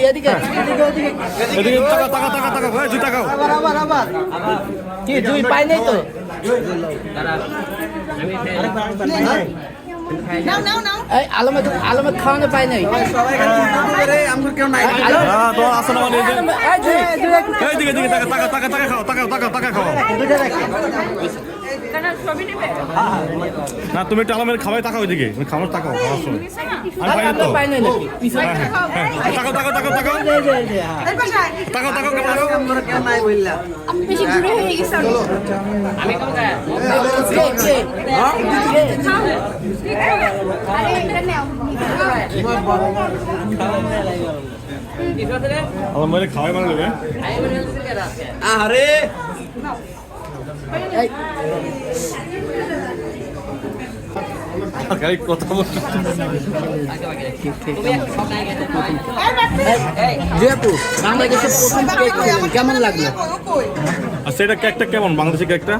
এদিকে টাকা টাকা টাকা টাকা ভাই দুই টাকা আবার কি দুই পাই নাই তো এই আলমত খাওয়ানো পাই নাই সবাই আমরা কেউ নাই হ্যাঁ তো আসলে এই দিকে দিকে টাকা টাকা টাকা টাকা খাও টাকা টাকা টাকা খাও না তুমি একটু আলমের খাওয়াই টাকা ওইদিকে খাওয়ার টাকা খাওয়ার সময় আমি পাই না তো টাকা টাকা টাকা টাকা টাকা টাকা আমরা কেউ নাই বললা আপনি বেশি ঘুরে হয়ে গেছেন আমি কোন জায়গা আরে এটা নাও আলমের খাওয়াই মানে নেবে আরে গাড়ি কথা বলছো জিয়াপু বাংলাদেশের প্রথম কেক খেলেন, কেমন লাগলো? আচ্ছা এটা কেকটা কেমন বাংলাদেশি কেকটা